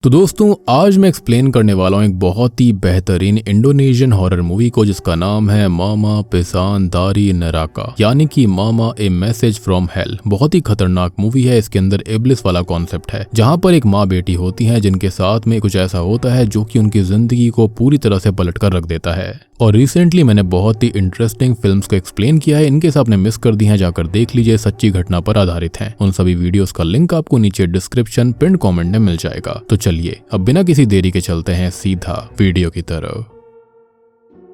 तो दोस्तों आज मैं एक्सप्लेन करने वाला हूँ एक बहुत ही बेहतरीन इंडोनेशियन हॉरर मूवी को जिसका नाम है मामा पिसान दारी नराका यानी कि मामा ए मैसेज फ्रॉम हेल। बहुत ही खतरनाक मूवी है। इसके अंदर इब्लिस वाला कॉन्सेप्ट है जहाँ पर एक माँ बेटी होती है जिनके साथ में कुछ ऐसा होता है जो कि उनकी जिंदगी को पूरी तरह से पलट कर रख देता है। और रिसेंटली मैंने बहुत ही इंटरेस्टिंग फिल्म्स को एक्सप्लेन किया है, इनके आपने मिस कर दी हैं जाकर देख लीजिए, सच्ची घटना पर आधारित हैं। उन सभी वीडियोस का लिंक आपको नीचे डिस्क्रिप्शन पिन कमेंट में मिल जाएगा। तो चलिए अब बिना किसी देरी के चलते हैं सीधा वीडियो की तरफ।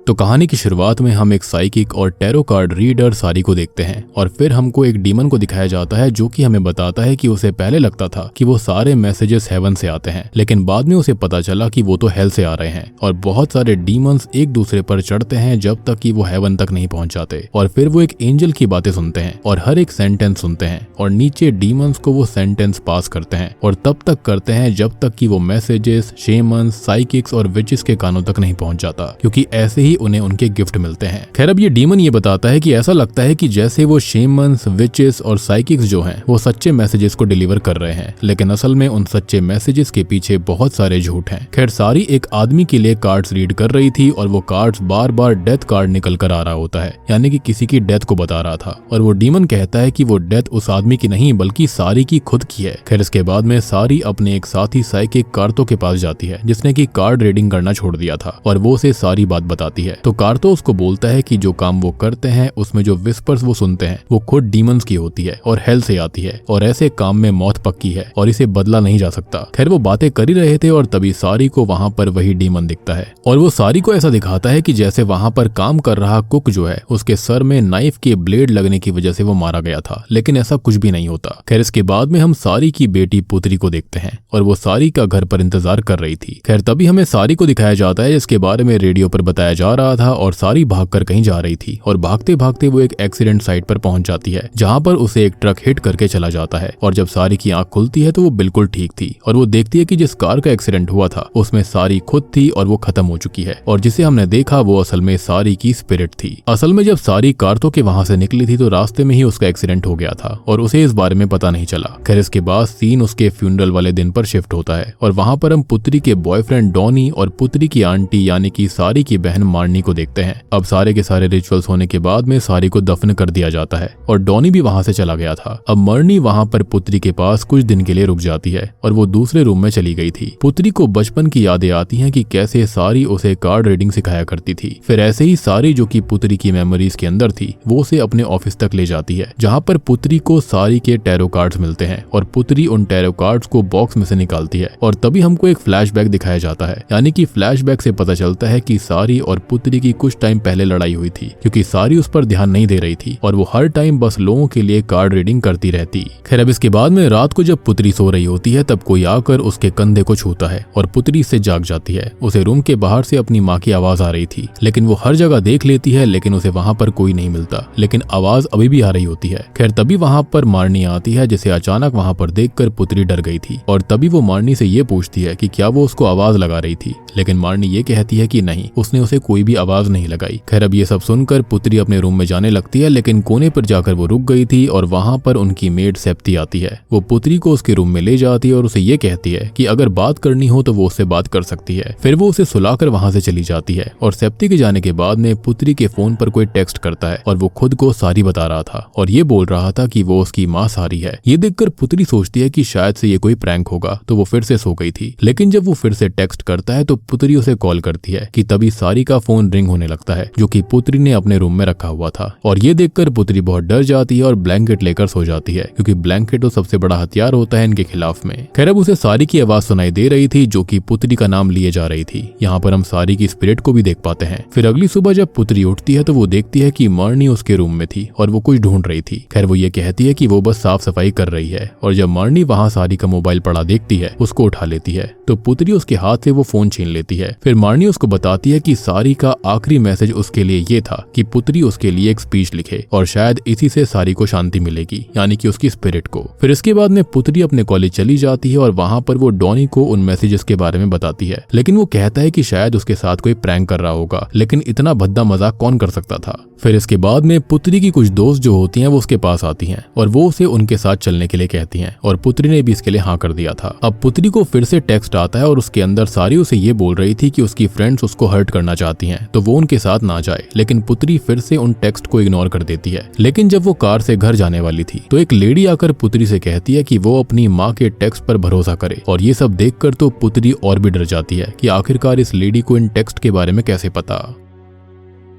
तो कहानी की शुरुआत में हम एक साइकिक और टैरो कार्ड रीडर सारी को देखते हैं और फिर हमको एक डीमन को दिखाया जाता है जो कि हमें बताता है कि उसे पहले लगता था कि वो सारे मैसेजेस हेवन से आते हैं, लेकिन बाद में उसे पता चला कि वो तो हेल से आ रहे हैं। और बहुत सारे डीमंस एक दूसरे पर चढ़ते हैं जब तक कि वो हेवन तक नहीं पहुंच जाते। और फिर वो एक एंजल की बातें सुनते हैं और हर एक सेंटेंस सुनते हैं और नीचे डीमंस को वो सेंटेंस पास करते हैं और तब तक करते हैं जब तक कि वो मैसेजेस शेमन्स साइकिक्स और विचेस के कानों तक नहीं पहुंच जाता, क्योंकि ऐसे ही उन्हें उनके गिफ्ट मिलते हैं। खैर अब ये डीमन ये बताता है कि ऐसा लगता है कि जैसे वो शेमन्स विचेस और साइकिक्स जो हैं वो सच्चे मैसेजेस को डिलीवर कर रहे हैं, लेकिन असल में उन सच्चे मैसेजेस के पीछे बहुत सारे झूठ हैं। खैर सारी एक आदमी के लिए कार्ड्स रीड कर रही थी और वो कार्ड्स बार बार डेथ कार्ड निकल कर आ रहा होता है, यानी कि किसी की डेथ को बता रहा था। और वो डीमन कहता है कि वो डेथ उस आदमी की नहीं बल्कि सारी की खुद की है। खैर इसके बाद में सारी अपने एक साथी साइकिक कार्तो के पास जाती है जिसने की कार्ड रीडिंग करना छोड़ दिया था और वो उसे सारी बात बताती है। तो कार्तो उसको बोलता है कि जो काम वो करते हैं उसमें जो विस्पर्स वो सुनते हैं वो खुद डीमंस की होती है और हेल से आती है और ऐसे काम में मौत पक्की है और इसे बदला नहीं जा सकता। खैर वो बातें कर ही रहे थे और तभी सारी को वहां पर वही डीमन दिखता है और वो सारी को ऐसा दिखाता है कि जैसे वहां पर काम कर रहा कुक जो है उसके सर में नाइफ के ब्लेड लगने की वजह से वो मारा गया था, लेकिन ऐसा कुछ भी नहीं होता। खैर इसके बाद में हम सारी की बेटी पुत्री को देखते हैं और वो सारी का घर पर इंतजार कर रही थी। खैर तभी हमें सारी को दिखाया जाता है जिसके बारे में रेडियो पर बताया जा रहा था और सारी भागकर कहीं जा रही थी और भागते भागते वो एक एक्सीडेंट साइट पर पहुंच जाती है जहां पर उसे एक ट्रक हिट करके चला जाता है। और जब सारी की आंख खुलती है तो वो बिल्कुल ठीक थी और वो देखती है कि जिस कार का एक्सीडेंट हुआ था उसमें सारी खुद थी और वो खत्म हो चुकी है और जिसे हमने देखा वो असल में सारी की स्पिरिट थी। असल में जब सारी कार्तो के वहां से निकली थी तो रास्ते में ही उसका एक्सीडेंट हो गया था और उसे इस बारे में पता नहीं चला। खैर इसके बाद सीन उसके फ्यूनरल वाले दिन पर शिफ्ट होता है और वहां पर हम पुत्री के बॉयफ्रेंड डॉनी और पुत्री की आंटी यानी कि सारी की बहन मार्नी को देखते हैं। अब सारे के सारे रिचुअल्स होने के बाद में सारी को दफन कर दिया जाता है और डॉनी भी वहां से चला गया था। अब मर्नी वहां पर पुत्री के पास कुछ दिन के लिए रुक जाती है और वो दूसरे रूम में चली गई थी। पुत्री को बचपन की यादें आती हैं कि कैसे सारी उसे कार्ड रीडिंग सिखाया करती थी। फिर ऐसे ही सारी जो कि पुत्री की मेमोरीज के अंदर थी वो उसे अपने ऑफिस तक ले जाती है जहाँ पर पुत्री को सारी के टैरो कार्ड्स मिलते हैं और पुत्री उन टैरो कार्ड्स को बॉक्स में से निकालती है और तभी हमको एक फ्लैशबैक दिखाया जाता है, यानी कि फ्लैशबैक से पता चलता है कि सारी और पुत्री की कुछ टाइम पहले लड़ाई हुई थी क्योंकि सारी उस पर ध्यान नहीं दे रही थी और वो हर टाइम बस लोगों के लिए कार्ड रीडिंग करती रहती। खैर अब इसके बाद में रात को जब पुत्री सो रही होती है तब कोई आकर उसके कंधे को छूता है और पुत्री से जाग जाती है। उसे रूम के बाहर से अपनी माँ की आवाज आ रही थी, लेकिन वो हर जगह देख लेती है लेकिन उसे वहां पर कोई नहीं मिलता, लेकिन आवाज अभी भी आ रही होती है। खैर तभी वहां पर मार्नी आती है जिसे अचानक वहां पर देखकर पुत्री डर गई थी और तभी वो मार्नी से ये पूछती है कि क्या वो उसको आवाज लगा रही थी, लेकिन मार्नी ये कहती है कि नहीं, उसने उसे कोई भी आवाज नहीं लगाई। खैर अब ये सब सुनकर पुत्री अपने रूम में जाने लगती है, लेकिन कोने पर जाकर वो रुक गई थी और वहां पर उनकी मेड सेप्ती आती है। वो पुत्री को उसके रूम में ले जाती है और उसे ये कहती है कि अगर बात करनी हो तो वो उससे बात कर सकती है। फिर वो उसे सुलाकर वहां से चली जाती है और सेप्ती के जाने के बाद में पुत्री के फोन पर कोई टेक्स्ट करता है और वो खुद को सारी बता रहा था और ये बोल रहा था कि वो उसकी माँ सारी है। ये देखकर पुत्री सोचती है कि शायद से ये कोई प्रैंक होगा, तो वो फिर से सो गई थी। लेकिन जब वो फिर से टेक्स्ट करता है तो पुत्री उसे कॉल करती है कि तभी सारी का फोन रिंग होने लगता है जो कि पुत्री ने अपने रूम में रखा हुआ था और ये देखकर पुत्री बहुत डर जाती है और ब्लैंकेट लेकर सो जाती है क्योंकि ब्लैंकेट तो सबसे बड़ा हथियार होता है इनके खिलाफ में। खैर अब उसे सारी की आवाज सुनाई दे रही थी जो कि पुत्री का नाम लिए जा रही थी। यहाँ पर हम सारी की स्पिरिट को भी देख पाते हैं। फिर अगली सुबह जब पुत्री उठती है तो वो देखती है कि मार्नी उसके रूम में थी और वो कुछ ढूंढ रही थी। खैर वो ये कहती है कि वो बस साफ सफाई कर रही है और जब मार्नी वहाँ सारी का मोबाइल पड़ा देखती है उसको उठा लेती है तो पुत्री उसके हाथ से वो फोन छीन लेती है। फिर मार्नी उसको बताती है कि सारी का आखिरी मैसेज उसके लिए ये था कि पुत्री उसके लिए एक स्पीच लिखे और शायद इसी से सारी को शांति मिलेगी, यानी कि उसकी स्पिरिट को। फिर इसके बाद में पुत्री अपने कॉलेज चली जाती है और वहां पर वो डॉनी को उन मैसेजेस के बारे में बताती है, लेकिन वो कहता है कि शायद उसके साथ कोई प्रैंक कर रहा होगा, लेकिन इतना भद्दा मजाक कौन कर सकता था। फिर इसके बाद में पुत्री की कुछ दोस्त जो होती हैं वो उसके पास आती हैं और वो उसे उनके साथ चलने के लिए कहती हैं और पुत्री ने भी इसके लिए हाँ कर दिया था। अब पुत्री को फिर से टेक्स्ट आता है और उसके अंदर सारी उसे ये बोल रही थी कि उसकी फ्रेंड्स उसको हर्ट करना चाहती हैं तो वो उनके साथ ना जाए, लेकिन पुत्री फिर से उन टेक्स्ट को इग्नोर कर देती है। लेकिन जब वो कार से घर जाने वाली थी तो एक लेडी आकर पुत्री से कहती है कि वो अपनी माँ के टेक्स्ट पर भरोसा करे, और ये सब देखकर तो पुत्री और भी डर जाती है कि आखिरकार इस लेडी को इन टेक्स्ट के बारे में कैसे पता।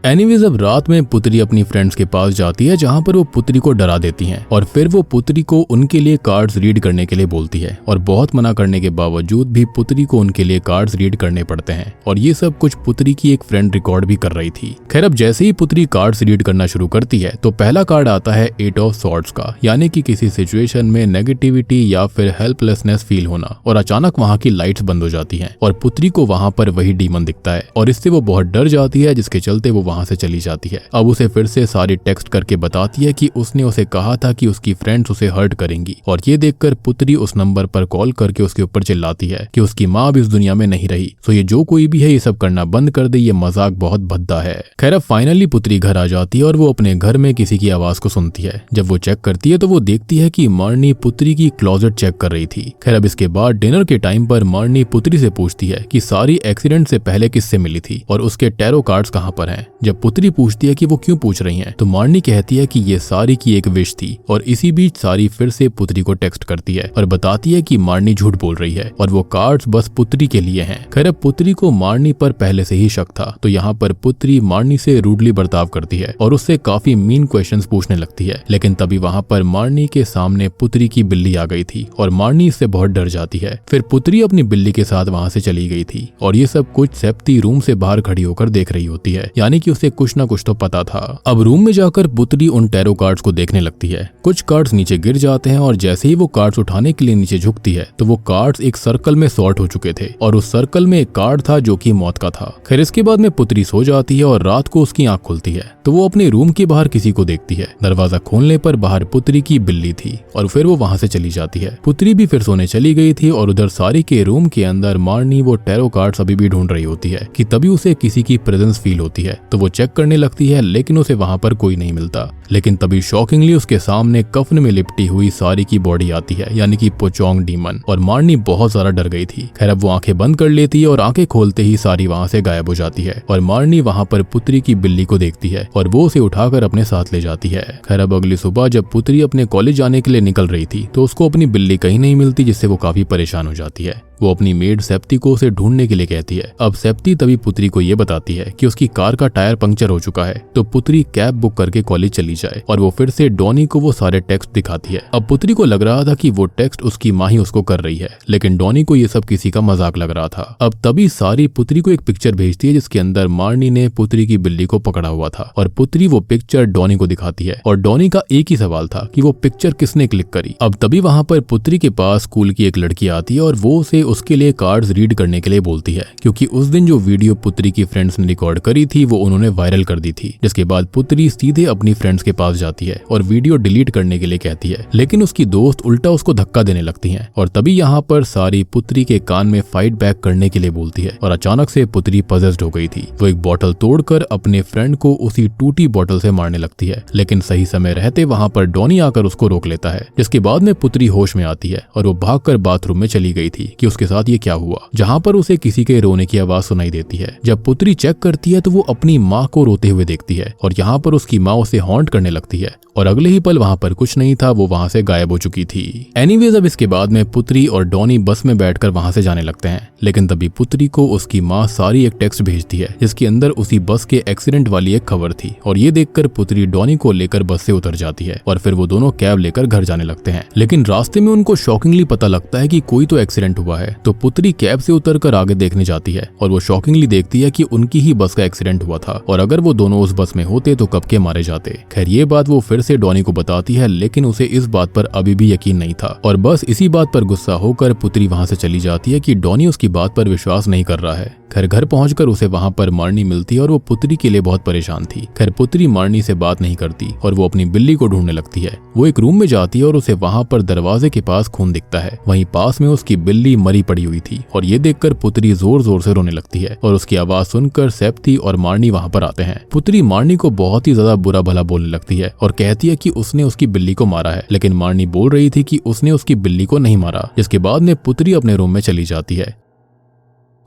एनीवेज अब रात में पुत्री अपनी फ्रेंड्स के पास जाती है जहां पर वो पुत्री को डरा देती हैं और फिर वो पुत्री को उनके लिए कार्ड्स रीड करने के लिए बोलती है और बहुत मना करने के बावजूद भी पुत्री को उनके लिए कार्ड्स रीड करने पड़ते हैं और ये सब कुछ पुत्री की एक फ्रेंड रिकॉर्ड भी कर रही थी। खैर अब जैसे ही पुत्री कार्ड्स रीड करना शुरू करती है तो पहला कार्ड आता है 8 ऑफ सॉर्ड्स का, यानी कि किसी सिचुएशन में नेगेटिविटी या फिर हेल्पलेसनेस फील होना, और अचानक वहाँ की लाइट्स बंद हो जाती हैं और पुत्री को वहाँ पर वही डीमन दिखता है और इससे वो बहुत डर जाती है, जिसके चलते वो वहाँ से चली जाती है। अब उसे फिर से सारी टेक्स्ट करके बताती है कि उसने उसे कहा था कि उसकी फ्रेंड्स उसे हर्ट करेंगी, और ये देखकर पुत्री उस नंबर पर कॉल करके उसके ऊपर चिल्लाती है कि उसकी माँ अब इस दुनिया में नहीं रही, तो ये जो कोई भी है ये सब करना बंद कर दे, ये मजाक बहुत भद्दा है। खैर अब फाइनली पुत्री घर आ जाती है और वो अपने घर में किसी की आवाज को सुनती है। जब वो चेक करती है तो वो देखती है कि मारनी पुत्री की क्लोजेट चेक कर रही थी। खैर अब इसके बाद डिनर के टाइम पर मारनी पुत्री से पूछती है कि सारी एक्सीडेंट से पहले किससे मिली थी और उसके टैरो कार्ड्स कहाँ पर हैं। जब पुत्री पूछती है कि वो क्यों पूछ रही हैं तो मारनी कहती है कि ये सारी की एक विश थी, और इसी बीच सारी फिर से पुत्री को टेक्स्ट करती है और बताती है कि मारनी झूठ बोल रही है और वो कार्ड्स बस पुत्री के लिए हैं। खैर अब पुत्री को मारनी पर पहले से ही शक था, तो यहाँ पर पुत्री मारनी से रूडली बर्ताव करती है और उससे काफी मीन क्वेश्चंस पूछने लगती है। लेकिन तभी वहाँ पर मारनी के सामने पुत्री की बिल्ली आ गई थी और मारनी इससे बहुत डर जाती है। फिर पुत्री अपनी बिल्ली के साथ वहाँ से चली गई थी और ये सब कुछ सेप्ती रूम से बाहर खड़ी होकर देख रही होती है, यानी कि उसे कुछ न कुछ तो पता था। अब रूम में जाकर पुत्री उन टैरो कार्ड्स को देखने लगती है। कुछ कार्ड्स नीचे गिर जाते हैं और जैसे ही वो कार्ड्स उठाने के लिए नीचे झुकती है तो वो कार्ड्स एक सर्कल में सॉर्ट हो चुके थे और उस सर्कल में एक कार्ड था जो कि मौत का था। खैर इसके बाद में पुत्री सो जाती है और रात को उसकी आंख खुलती है तो वो अपने रूम के बाहर किसी को देखती है। दरवाजा खोलने पर बाहर पुत्री की बिल्ली थी और फिर वो वहां से चली जाती है। पुत्री भी फिर सोने चली गई थी और उधर सारी के रूम के अंदर मारनी वो टैरो कार्ड्स अभी भी ढूंढ रही होती है कि तभी उसे किसी की प्रेजेंस फील होती है, तो वो चेक करने लगती है लेकिन उसे वहां पर कोई नहीं मिलता। लेकिन तभी शॉकिंगली उसके सामने कफन में लिपटी हुई सारी की बॉडी आती है, यानी कि पोचोंग डीमन, और मारनी बहुत ज्यादा डर गई थी। खैर अब वो आंखें बंद कर लेती है और आंखें खोलते ही सारी वहां से गायब हो जाती है और मारनी वहां पर पुत्री की बिल्ली को देखती है और वो उसे उठाकर अपने साथ ले जाती है। खैर अब अगली सुबह जब पुत्री अपने कॉलेज जाने के लिए निकल रही थी तो उसको अपनी बिल्ली कहीं नहीं मिलती, जिससे वो काफी परेशान हो जाती है। वो अपनी मेड सेप्ती को उसे ढूंढने के लिए कहती है। अब सेप्ती तभी पुत्री को ये बताती है कि उसकी कार का टायर पंक्चर हो चुका है, तो पुत्री कैब बुक करके कॉलेज चली जाए, और वो फिर से डॉनी को वो सारे टेक्स्ट दिखाती है। अब पुत्री को लग रहा था कि वो टेक्स्ट उसकी माँ ही उसको कर रही है, लेकिन डॉनी को ये सब किसी का मजाक लग रहा था। अब तभी सारी पुत्री को एक पिक्चर भेजती है जिसके अंदर मारनी ने पुत्री की बिल्ली को पकड़ा हुआ था और पुत्री वो पिक्चर डॉनी को दिखाती है और डॉनी का एक ही सवाल था कि वो पिक्चर किसने क्लिक करी। अब तभी वहां पर पुत्री के पास स्कूल की एक लड़की आती है और वो उसे उसके लिए कार्ड्स रीड करने के लिए बोलती है, क्योंकि उस दिन जो वीडियो पुत्री की फ्रेंड्स ने रिकॉर्ड करी थी वो उन्होंने वायरल कर दी थी। जिसके बाद पुत्री सीधे अपनी फ्रेंड्स के पास जाती है और वीडियो डिलीट करने के लिए कहती है, लेकिन उसकी दोस्त उल्टा उसको धक्का देने लगती हैं और तभी यहाँ पर सारी पुत्री के कान में फाइट बैक करने के लिए बोलती है और अचानक से पुत्री पजेस्ड हो गई थी। वो एक बॉटल तोड़कर अपने फ्रेंड को उसी टूटी बॉटल से मारने लगती है, लेकिन सही समय रहते वहां पर डॉनी आकर उसको रोक लेता है। जिसके बाद में पुत्री होश में आती है और वो भागकर बाथरूम में चली गई थी कि उसके साथ ये क्या हुआ, जहां पर उसे किसी के रोने की आवाज सुनाई देती है। जब पुत्री चेक करती है तो वो अपनी माँ को रोते हुए देखती है और यहाँ पर उसकी माँ उसे हॉन्ट करने लगती है और अगले ही पल वहां पर कुछ नहीं था, वो वहां से गायब हो चुकी थी। एनीवेज अब इसके बाद में पुत्री और डॉनी बस में बैठकर वहां से जाने लगते हैं, लेकिन तभी पुत्री को उसकी माँ सारी एक टेक्स्ट भेजती है जिसके अंदर उसी बस के एक्सीडेंट वाली एक खबर थी और ये देखकर पुत्री डॉनी को लेकर बस से उतर जाती है और फिर वो दोनों कैब लेकर घर जाने लगते हैं। लेकिन रास्ते में उनको शॉकिंगली पता लगता है कि कोई तो एक्सीडेंट हुआ है, तो पुत्री कैब से उतरकर आगे देखने जाती है और वो शॉकिंगली देखती है कि उनकी ही बस का एक्सीडेंट हुआ था और अगर वो दोनों उस बस में होते तो कब के मारे जाते। खैर ये बात वो फिर से डॉनी को बताती है, लेकिन उसे इस बात पर अभी भी यकीन नहीं था और बस इसी बात पर गुस्सा होकर पुत्री वहां से चली जाती है कि डॉनी उसकी बात पर विश्वास नहीं कर रहा है। खैर घर पहुंचकर उसे वहां पर मारनी मिलती है और वो पुत्री के लिए बहुत परेशान थी। खैर पुत्री मारनी से बात नहीं करती और वो अपनी बिल्ली को ढूंढने लगती है। वो एक रूम में जाती है और उसे वहां पर दरवाजे के पास खून दिखता है, वहीं पास में उसकी बिल्ली मरी मरी पड़ी हुई थी और ये देखकर पुत्री जोर जोर से रोने लगती है और उसकी आवाज सुनकर सेप्ती और मार्नी वहाँ पर आते हैं। पुत्री मार्नी को बहुत ही ज्यादा बुरा भला बोलने लगती है और कहती है कि उसने उसकी बिल्ली को मारा है, लेकिन मार्नी बोल रही थी कि उसने उसकी बिल्ली को नहीं मारा। जिसके बाद में पुत्री अपने रूम में चली जाती है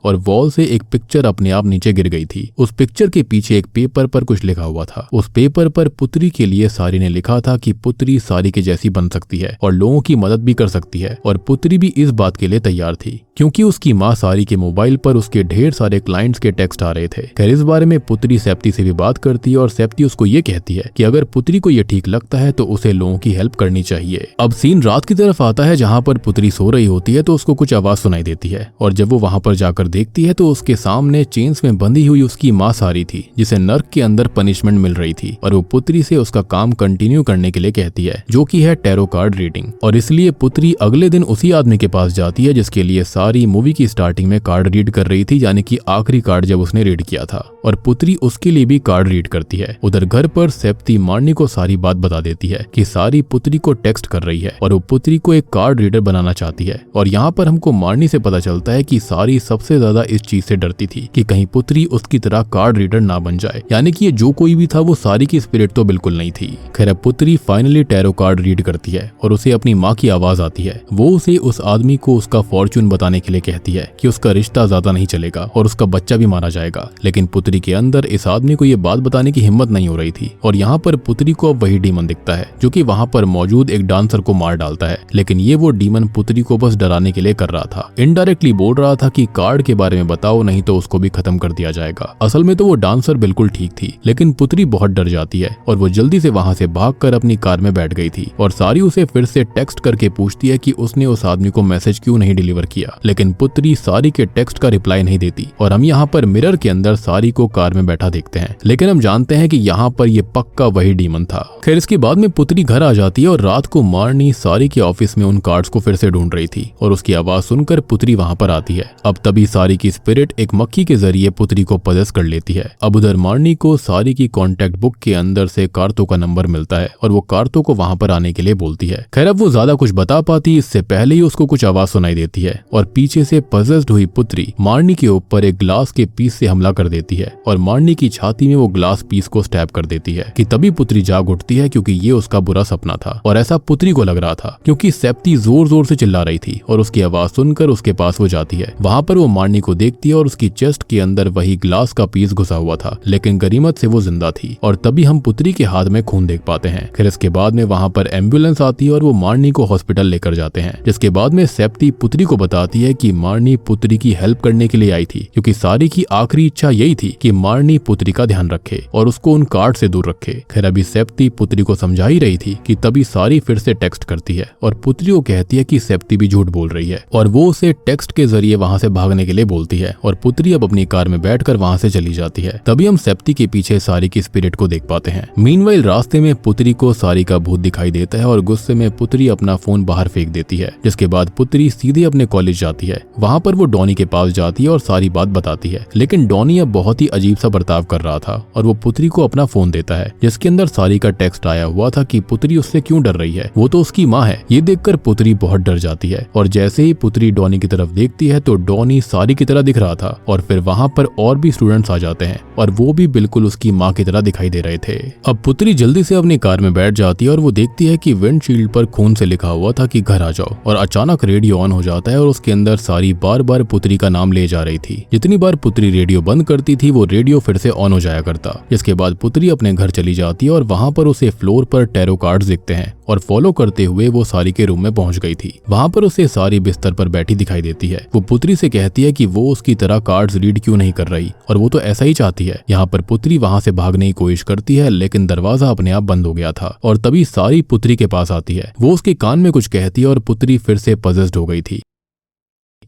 और वॉल से एक पिक्चर अपने आप नीचे गिर गई थी। उस पिक्चर के पीछे एक पेपर पर कुछ लिखा हुआ था। उस पेपर पर पुत्री के लिए सारी ने लिखा था कि पुत्री सारी के जैसी बन सकती है और लोगों की मदद भी कर सकती है, और पुत्री भी इस बात के लिए तैयार थी क्योंकि उसकी माँ सारी के मोबाइल पर उसके ढेर सारे क्लाइंट्स के टेक्स्ट आ रहे थे। खैर इस बारे में पुत्री सेप्ती से भी बात करती है और सेप्ती उसको ये कहती है कि अगर पुत्री को ये ठीक लगता है तो उसे लोगों की हेल्प करनी चाहिए। अब सीन रात की तरफ आता है जहाँ पर पुत्री सो रही होती है तो उसको कुछ आवाज सुनाई देती है और जब वो वहाँ पर जाकर देखती है तो उसके सामने चेन्स में बंधी हुई उसकी माँ सारी थी, जिसे नर्क के अंदर पनिशमेंट मिल रही थी, और वो पुत्री से उसका काम कंटिन्यू करने के लिए कहती है जो कि है टैरो कार्ड रीडिंग। और इसलिए पुत्री अगले दिन उसी आदमी के पास जाती है जिसके लिए सारी मूवी की स्टार्टिंग में कार्ड रीड कर रही थी, यानी कि आखिरी कार्ड जब उसने रीड किया था, और पुत्री उसके लिए भी कार्ड रीड करती है। उधर घर पर सेप्ती मार्नी को सारी बात बता देती है कि सारी पुत्री को टेक्स्ट कर रही है और वो पुत्री को एक कार्ड रीडर बनाना चाहती है। और यहाँ पर हमको मार्नी से पता चलता है कि सारी सबसे ज्यादा इस चीज से डरती थी कि कहीं पुत्री उसकी तरह कार्ड रीडर ना बन जाए, यानी कि ये जो कोई भी था वो सारी की स्पिरिट तो बिल्कुल नहीं थी। खैर पुत्री फाइनली टैरो कार्ड रीड करती है और उसे अपनी माँ की आवाज आती है। वो उसे उस आदमी को उसका फॉर्च्यून बताने के लिए कहती है कि उसका रिश्ता ज्यादा नहीं चलेगा और उसका बच्चा भी मारा जाएगा, लेकिन पुत्री के अंदर इस आदमी को ये बात बताने की हिम्मत नहीं हो रही थी। और यहाँ पर पुत्री को अब वही डीमन दिखता है जो कि वहाँ पर मौजूद एक डांसर को मार डालता है, लेकिन ये वो डीमन पुत्री को बस डराने के लिए कर रहा था। इनडायरेक्टली बोल रहा था कि कार्ड के बारे में बताओ नहीं तो उसको भी खत्म कर दिया जाएगा। असल में तो वो डांसर बिल्कुल ठीक थी, लेकिन पुत्री बहुत डर जाती है और वो जल्दी से वहाँ से भागकर अपनी कार में बैठ गई थी। और सारी उसे फिर से टेक्स्ट करके पूछती है कि उसने उस आदमी को मैसेज क्यों नहीं डिलीवर किया, लेकिन पुत्री सारी के टेक्स्ट का रिप्लाई नहीं देती। और हम यहाँ पर मिरर के अंदर सारी को कार में बैठा देखते हैं, लेकिन हम जानते हैं कि यहाँ पर ये पक्का वही डीमन था। खैर इसके बाद में पुत्री घर आ जाती है और रात को मार्नी सारी के ऑफिस में उन कार्ड्स को फिर से ढूंढ रही थी और उसकी आवाज सुनकर पुत्री वहाँ पर आती है। अब तभी सारी की स्पिरिट एक मक्खी के जरिए पुत्री को पजेस कर लेती है। अब उधर मार्नी को सारी की कॉन्टेक्ट बुक के अंदर से कार्तो का नंबर मिलता है और वो कार्तो को वहाँ पर आने के लिए बोलती है। खैर अब वो ज्यादा कुछ बता पाती इससे पहले ही उसको कुछ आवाज सुनाई देती है और पीछे से पजेस्ड हुई पुत्री मार्नी के ऊपर एक ग्लास के पीस से हमला कर देती है और मार्नी की छाती में वो ग्लास पीस को स्टैब कर देती है कि तभी पुत्री जाग उठती है क्योंकि ये उसका बुरा सपना था और ऐसा पुत्री को लग रहा था क्योंकि सेप्ती जोर जोर से चिल्ला रही थी और उसकी आवाज सुनकर उसके पास वो जाती है। वहाँ पर वो मार्नी को देखती है और उसकी चेस्ट के अंदर वही ग्लास का पीस घुसा हुआ था, लेकिन गनीमत से वो जिंदा थी और तभी हम पुत्री के हाथ में खून देख पाते हैं। फिर इसके बाद में वहाँ पर एम्बुलेंस आती है और वो मार्नी को हॉस्पिटल लेकर जाते हैं, जिसके बाद में सेप्ती पुत्री को बताती है कि मार्नी पुत्री की हेल्प करने के लिए आई थी क्योंकि सारी की आखिरी इच्छा यही थी कि मार्नी पुत्री का ध्यान रखे और उसको उन कार्ड से दूर रखे। खैर अभी सेप्ती पुत्री को समझा ही रही थी कि तभी सारी फिर से टेक्स्ट करती है और पुत्री को कहती है कि सेप्ती भी झूठ बोल रही है और वो उसे टेक्स्ट के जरिए वहाँ से भागने के लिए बोलती है और पुत्री अब अपनी कार में बैठकर वहाँ से चली जाती है। तभी हम सेप्ती के पीछे सारी की स्पिरिट को देख पाते हैं। मीनवाइल रास्ते में पुत्री को सारी का भूत दिखाई देता है और गुस्से में पुत्री अपना फोन बाहर फेंक देती है, जिसके बाद पुत्री सीधे अपने कॉलेज जाती है। वहाँ पर वो डॉनी के पास जाती है और सारी बात बताती है, लेकिन डॉनी अब बहुत ही अजीब सा बर्ताव कर रहा था और वो पुत्री को अपना फोन देता है जिसके अंदर सारी का टेक्स्ट आया हुआ था कि पुत्री उससे क्यों डर रही है, वो तो उसकी माँ है। ये देखकर पुत्री बहुत डर जाती है और जैसे ही पुत्री डॉनी की तरफ देखती है तो डॉनी सारी की तरह दिख रहा था और फिर वहाँ पर और भी स्टूडेंट्स आ जाते हैं और वो भी बिल्कुल उसकी माँ की तरह दिखाई दे रहे थे। अब पुत्री जल्दी से अपनी कार में बैठ जाती है और वो देखती है कि विंडशील्ड पर खून से लिखा हुआ था कि घर आ जाओ, और अचानक रेडियो ऑन हो जाता है और उसके अंदर सारी बार बार पुत्री का नाम ले जा रही थी। जितनी बार पुत्री रेडियो बंद करती थी वो रेडियो फिर से ऑन हो जाया करता। इसके बाद पुत्री अपने घर चली जाती है और वहाँ पर उसे फ्लोर पर टैरो कार्ड्स दिखते हैं और फॉलो करते हुए वो सारी के रूम में पहुंच गई थी। वहाँ पर उसे सारी बिस्तर पर बैठी दिखाई देती है। वो पुत्री से कहती है कि वो उसकी तरह कार्ड्स रीड क्यों नहीं कर रही और वो तो ऐसा ही चाहती है। यहाँ पर पुत्री वहाँ से भागने की कोशिश करती है लेकिन दरवाजा अपने आप बंद हो गया था और तभी सारी पुत्री के पास आती है। वो उसके कान में कुछ कहती है और पुत्री फिर से पजेस्ड हो गई थी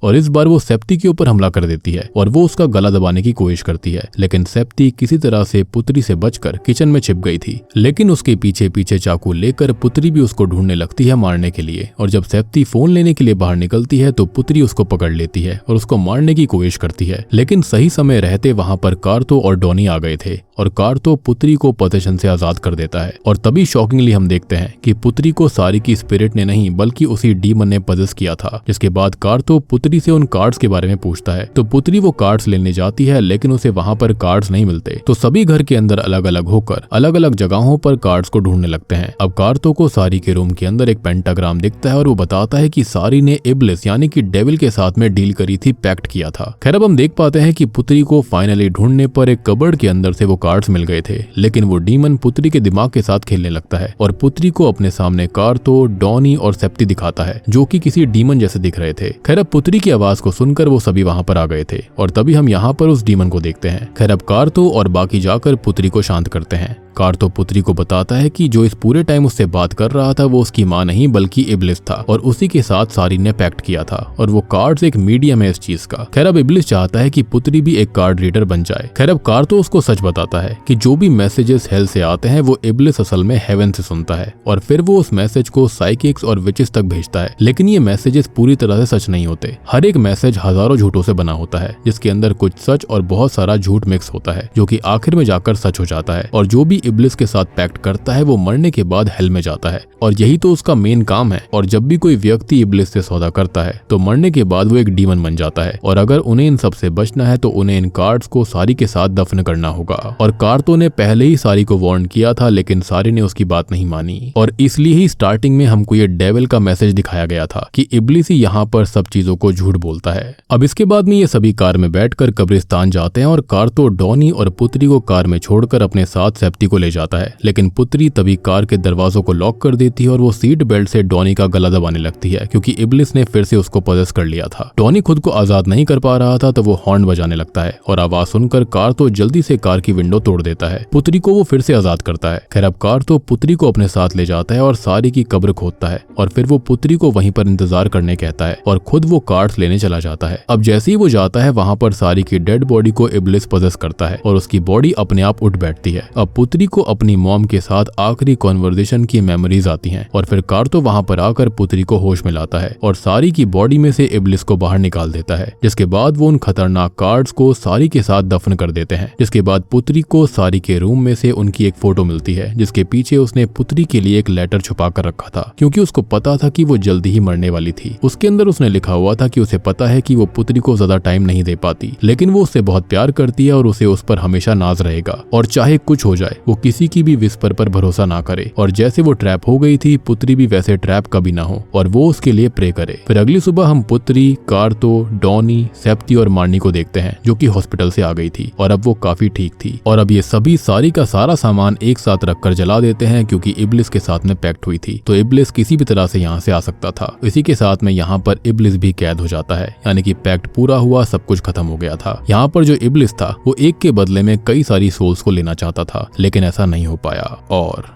और इस बार वो सेप्ती के ऊपर हमला कर देती है और वो उसका गला दबाने की कोशिश करती है, लेकिन सेप्ती किसी तरह से पुत्री से बचकर किचन में छिप गई थी। लेकिन उसके पीछे पीछे चाकू लेकर पुत्री भी उसको ढूंढने लगती है मारने के लिए, और जब सेप्ती फोन लेने के लिए बाहर निकलती है तो पुत्री उसको पकड़ लेती है और उसको मारने की कोशिश करती है। लेकिन सही समय रहते वहाँ पर कार्तो और डॉनी आ गए थे और कार्तो पुत्री को पोजीशन से आजाद कर देता है। और तभी शॉकिंगली हम देखते हैं कि पुत्री को सारी की स्पिरिट ने नहीं बल्कि उसी डीमन ने पजेस किया था। जिसके बाद कार्तो पुत्री से उन कार्ड्स के बारे में पूछता है तो पुत्री वो कार्ड्स लेने जाती है, लेकिन उसे वहां पर कार्ड्स नहीं मिलते। तो सभी घर के अंदर अलग अलग होकर अलग अलग जगहों पर कार्ड्स को ढूंढने लगते हैं। अब कार्तो को सारी के रूम के अंदर एक पेंटाग्राम दिखता है और वो बताता है कि सारी ने इब्लिस यानी कि डेविल के साथ में डील करी थी, पैक्ट किया था। खैर अब हम देख पाते हैं कि पुत्री को फाइनली ढूंढने पर एक कबर्ड के अंदर से वो कार्ड्स मिल गए थे, लेकिन वो डीमन पुत्री के दिमाग के साथ खेलने लगता है और पुत्री को अपने सामने कार्तो, डॉनी और सेप्ती दिखाता है जो कि किसी डीमन जैसे दिख रहे थे। खैर अब पुत्री की आवाज को सुनकर वो सभी वहां पर आ गए थे और तभी हम यहाँ पर उस डीमन को देखते हैं। खैर अब कार्तो और बाकी जाकर पुत्री को शांत करते हैं। कार्तो पुत्री को बताता है कि जो इस पूरे टाइम उससे बात कर रहा था वो उसकी माँ नहीं बल्कि इब्लिस था और उसी के साथ सारी ने पैक्ट किया था और वो कार्ड्स एक मीडियम है इस चीज का। खैर अब इब्लिस चाहता है कि पुत्री भी एक कार्ड रीडर बन जाए। खैर अब कार्तो उसको सच बताता है कि जो भी मैसेजेस हेल से आते हैं वो इब्लिस असल में हेवन से सुनता है और फिर वो उस मैसेज को साइकिक्स और विचेस तक भेजता है, लेकिन ये मैसेजेस पूरी तरह से सच नहीं होते। हर एक मैसेज हजारों झूठों से बना होता है जिसके अंदर कुछ सच और बहुत सारा झूठ मिक्स होता है जो कि आखिर में जाकर सच हो जाता है। और जो भी इब्लिस के साथ पैक्ट करता है वो मरने के बाद हेल में जाता है और यही तो उसका मेन काम है। और जब भी कोई व्यक्ति इब्लिस से सौदा करता है तो मरने के बाद वो एक डीमन बन जाता है और अगर उन्हें इन सब से बचना है तो उन्हें इन कार्ड्स को सारी के साथ दफन करना होगा। और कार्तो ने पहले ही सारी को वार्न किया था, लेकिन सारी ने उसकी बात नहीं मानी और इसलिए ही स्टार्टिंग में हमको ये डेविल का मैसेज दिखाया गया था कि इब्लिस ही यहाँ पर सब चीजों को झूठ बोलता है। अब इसके बाद में ये सभी कार में बैठकर कब्रिस्तान जाते हैं और कार्तो डॉनी और पुत्री को कार में छोड़कर अपने साथ सेप्ती को ले जाता है, लेकिन पुत्री तभी कार के दरवाजों को लॉक कर देती है और वो सीट बेल्ट से डॉनी का गला दबाने लगती है क्योंकि इब्लिस ने फिर से उसको पजेस कर लिया था। डॉनी खुद को आजाद नहीं कर पा रहा था तो वो हॉर्न बजाने लगता है और आवाज सुनकर कार्तो जल्दी से कार की विंडो तोड़ देता है। पुत्री को वो फिर से आजाद करता है। खैर अब कार्तो पुत्री को अपने साथ ले जाता है और सारी की कब्र खोदता है और फिर वो पुत्री को वहीं पर इंतजार करने कहता है और खुद वो कार्ड्स लेने चला जाता है। अब जैसे ही वो जाता है वहां पर सारी की डेड बॉडी को इब्लिस पजेस करता है और उसकी बॉडी अपने आप उठ बैठती है। अब पुत्री को अपनी मॉम के साथ आखिरी कॉन्वर्सेशन की मेमोरीज आती हैं और फिर कार्तो वहां पर आकर पुत्री को होश में लाता है और सारी की बॉडी में से इब्लिस को बाहर निकाल देता है, जिसके बाद वो उन खतरनाक कार्ड्स को सारी के साथ दफन कर देते हैं। जिसके बाद पुत्री को सारी के रूम में से उनकी एक फोटो मिलती है जिसके पीछे उसने पुत्री के लिए एक लेटर छुपा कर रखा था क्योंकि उसको पता था कि वो जल्दी ही मरने वाली थी। उसके अंदर उसने लिखा हुआ था कि उसे पता है कि वो पुत्री को ज्यादा टाइम नहीं दे पाती, लेकिन वो उससे बहुत प्यार करती है और उसे उस पर हमेशा नाज रहेगा और चाहे कुछ हो जाए वो किसी की भी विस्पर पर भरोसा ना करे। और जैसे वो ट्रैप हो गई थी पुत्री भी वैसे ट्रैप कभी ना हो और वो उसके लिए प्रे करे। फिर अगली सुबह हम पुत्री, कार्तो, डॉनी, सेप्ती और मार्नी को देखते हैं जो कि हॉस्पिटल से आ गई थी और अब वो काफी ठीक थी। और अब ये सभी सारी का सारा सामान एक साथ रखकर जला देते हैं क्योंकि इब्लिस के साथ में पैक्ट हुई थी तो इब्लिस किसी भी तरह से यहाँ से आ सकता था। इसी के साथ में यहाँ पर इब्लिस भी कैद हो जाता है, यानी कि पैक्ट पूरा हुआ, सब कुछ खत्म हो गया था। यहाँ पर जो इब्लिस था वो एक के बदले में कई सारी सोल्स को लेना चाहता था, लेकिन ऐसा नहीं हो पाया और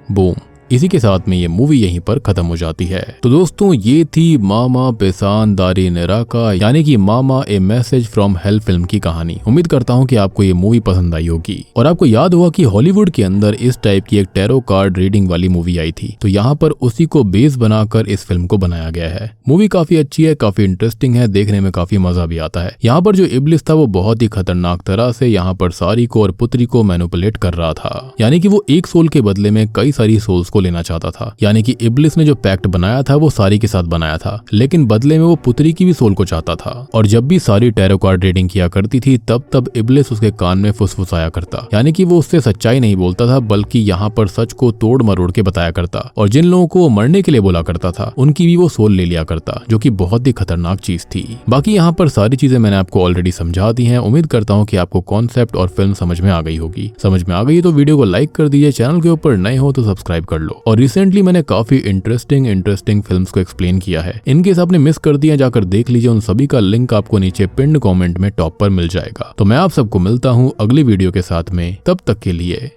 बूम, इसी के साथ में ये मूवी यहीं पर खत्म हो जाती है। तो दोस्तों ये थी मामा पेसान दारी नेराका यानी कि मामा ए मैसेज फ्रॉम हेल फिल्म की कहानी। उम्मीद करता हूँ कि आपको ये मूवी पसंद आई होगी और आपको याद होगा कि हॉलीवुड के अंदर इस टाइप की एक टैरो कार्ड रीडिंग वाली मूवी आई थी, तो यहाँ पर उसी को बेस बनाकर इस फिल्म को बनाया गया है। मूवी काफी अच्छी है, काफी इंटरेस्टिंग है, देखने में काफी मजा भी आता है। यहाँ पर जो इब्लिस था वो बहुत ही खतरनाक तरह से यहाँ पर सारी को और पुत्री को मैनिपुलेट कर रहा था, यानी कि वो एक सोल के बदले में कई सारी सोल्स को लेना चाहता था। यानी कि इब्लिस ने जो पैक्ट बनाया था वो सारी के साथ बनाया था, लेकिन बदले में वो पुत्री की भी सोल को चाहता था। और जब भी सारी टैरो कार्ड रीडिंग किया करती थी तब इब्लिस उसके कान में फुसफुसाया करता, यानी कि वो उससे सच्चाई नहीं बोलता था बल्कि यहाँ पर सच को तोड़ मरोड़ के बताया करता। और जिन लोगों को वो मरने के लिए बोला करता था उनकी भी वो सोल ले लिया करता, जो कि बहुत ही खतरनाक चीज थी। बाकी यहाँ पर सारी चीजें मैंने आपको ऑलरेडी समझा दी हैं। उम्मीद करता हूँ कि आपको कॉन्सेप्ट और फिल्म समझ में आ गई होगी। समझ में आ गई तो वीडियो को लाइक कर दीजिए, चैनल के ऊपर नए हो तो सब्सक्राइब कर लो। और रिसेंटली मैंने काफी इंटरेस्टिंग फिल्म्स को एक्सप्लेन किया है, इनकेस आपने मिस कर दिया जाकर देख लीजिए, उन सभी का लिंक आपको नीचे पिन्ड कमेंट में टॉप पर मिल जाएगा। तो मैं आप सबको मिलता हूँ अगली वीडियो के साथ में, तब तक के लिए